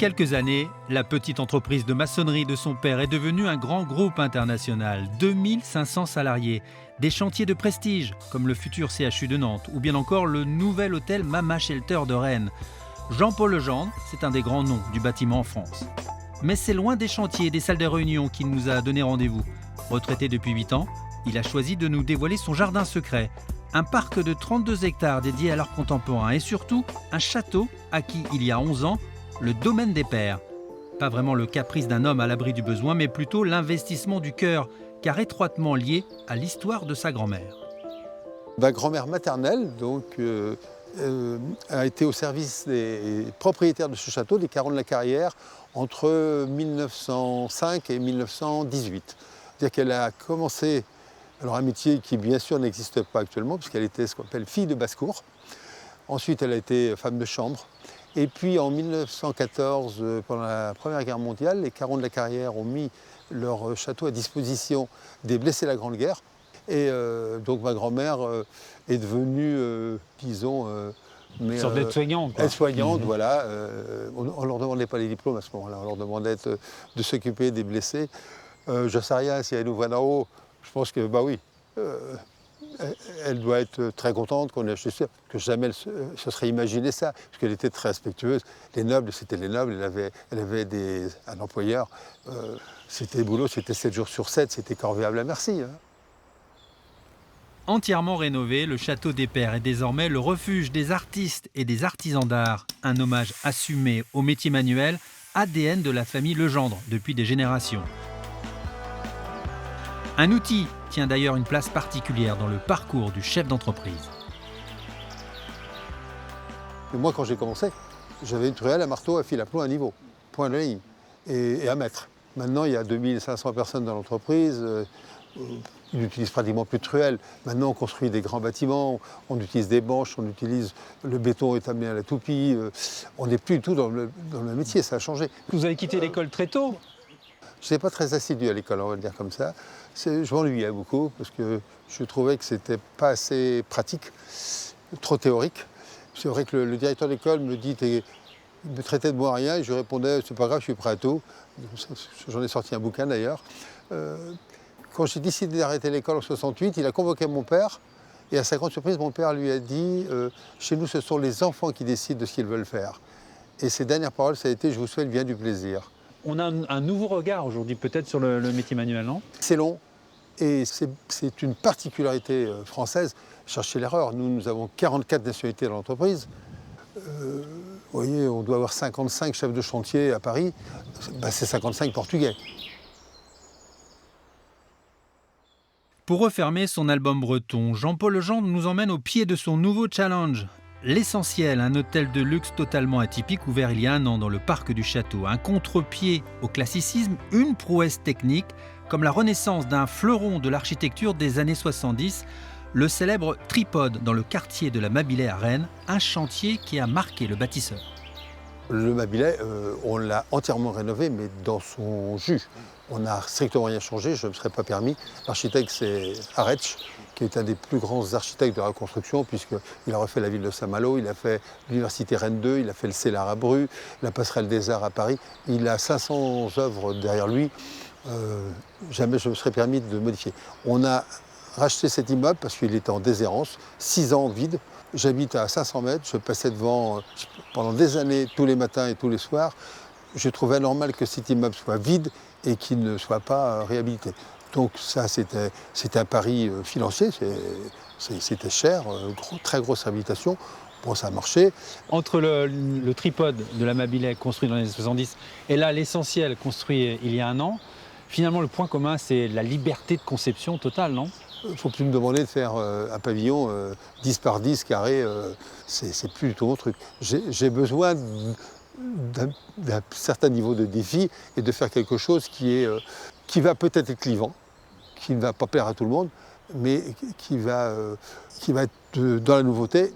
quelques années, la petite entreprise de maçonnerie de son père est devenue un grand groupe international, 2500 salariés, des chantiers de prestige comme le futur CHU de Nantes ou bien encore le nouvel hôtel Mama Shelter de Rennes. Jean-Paul Legendre, c'est un des grands noms du bâtiment en France. Mais c'est loin des chantiers et des salles de réunion qu'il nous a donné rendez-vous. Retraité depuis 8 ans, il a choisi de nous dévoiler son jardin secret, un parc de 32 hectares dédié à l'art contemporain et surtout un château acquis il y a 11 ans, le domaine des pères. Pas vraiment le caprice d'un homme à l'abri du besoin, mais plutôt l'investissement du cœur, car étroitement lié à l'histoire de sa grand-mère. Ma grand-mère maternelle a été au service des propriétaires de ce château, des Carons de la Carrière, entre 1905 et 1918. C'est-à-dire qu'elle a commencé un métier qui bien sûr n'existe pas actuellement, puisqu'elle était ce qu'on appelle fille de basse-cour. Ensuite, elle a été femme de chambre. Et puis en 1914, pendant la Première Guerre mondiale, les Carons de la Carrière ont mis leur château à disposition des blessés de la Grande Guerre. Et donc ma grand-mère est devenue, une sorte d'aide-soignante. Aide-soignante, voilà. On ne leur demandait pas les diplômes à ce moment-là, on leur demandait de s'occuper des blessés. Je ne sais rien, si elle nous voit d'en haut, je pense que, bah oui, elle doit être très contente qu'on ait acheté ça, que jamais elle se serait imaginé ça, parce qu'elle était très respectueuse. Les nobles, c'était les nobles, elle avait un employeur, c'était boulot, c'était 7 jours sur 7, c'était corvéable à merci. Hein. Entièrement rénové, le château des Pères est désormais le refuge des artistes et des artisans d'art. Un hommage assumé au métier manuel, ADN de la famille Legendre depuis des générations. Un outil tient d'ailleurs une place particulière dans le parcours du chef d'entreprise. Et moi, quand j'ai commencé, j'avais une truelle, un marteau, un fil à plomb, un niveau, point de ligne, et un mètre. Maintenant, il y a 2500 personnes dans l'entreprise. Ils n'utilisent pratiquement plus de truelle. Maintenant, on construit des grands bâtiments, on utilise des banches, le béton est amené à la toupie. On n'est plus du tout dans le métier, ça a changé. Vous avez quitté l'école très tôt. Je n'étais pas très assidu à l'école, on va le dire comme ça. Je m'ennuyais beaucoup parce que je trouvais que c'était pas assez pratique, trop théorique. C'est vrai que le directeur d'école me traitait de moi à rien et je répondais c'est pas grave, je suis prêt à tout. J'en ai sorti un bouquin d'ailleurs. Quand j'ai décidé d'arrêter l'école en 68, il a convoqué mon père et à sa grande surprise, mon père lui a dit chez nous, ce sont les enfants qui décident de ce qu'ils veulent faire. Et ses dernières paroles, ça a été je vous souhaite bien du plaisir. On a un nouveau regard aujourd'hui peut-être sur le métier manuel, non? C'est long et c'est une particularité française. Cherchez l'erreur, nous avons 44 nationalités dans l'entreprise. Vous voyez, on doit avoir 55 chefs de chantier à Paris. C'est 55 Portugais. Pour refermer son album breton, Jean-Paul Legendre nous emmène au pied de son nouveau challenge. L'Essentiel, un hôtel de luxe totalement atypique ouvert il y a 1 an dans le parc du château. Un contre-pied au classicisme, une prouesse technique, comme la renaissance d'un fleuron de l'architecture des années 70, le célèbre tripode dans le quartier de la Mabilais à Rennes, un chantier qui a marqué le bâtisseur. Le Mabilais, on l'a entièrement rénové, mais dans son jus. On n'a strictement rien changé, je ne me serais pas permis. L'architecte, c'est Aretsch, qui est un des plus grands architectes de la reconstruction, puisqu'il a refait la ville de Saint-Malo, il a fait l'université Rennes 2, il a fait le Célar à Bru, la passerelle des Arts à Paris. Il a 500 œuvres derrière lui. Jamais je me serais permis de modifier. On a racheté cet immeuble parce qu'il était en déshérence, 6 ans vide. J'habite à 500 mètres, je passais devant pendant des années, tous les matins et tous les soirs. Je trouvais normal que cet immeuble soit vide et qu'il ne soit pas réhabilité. Donc ça, c'était un pari financier, c'était cher, très grosse réhabilitation. Bon, ça a marché. Entre le tripode de la Mabilais construit dans les années 70 et là, l'Essentiel construit il y a 1 an, finalement, le point commun, c'est la liberté de conception totale, non? Il ne faut plus me demander de faire un pavillon 10 par 10 carré, c'est plus du tout mon truc. J'ai besoin d'un certain niveau de défi et de faire quelque chose qui va peut-être être clivant, qui ne va pas plaire à tout le monde, mais qui va être dans la nouveauté.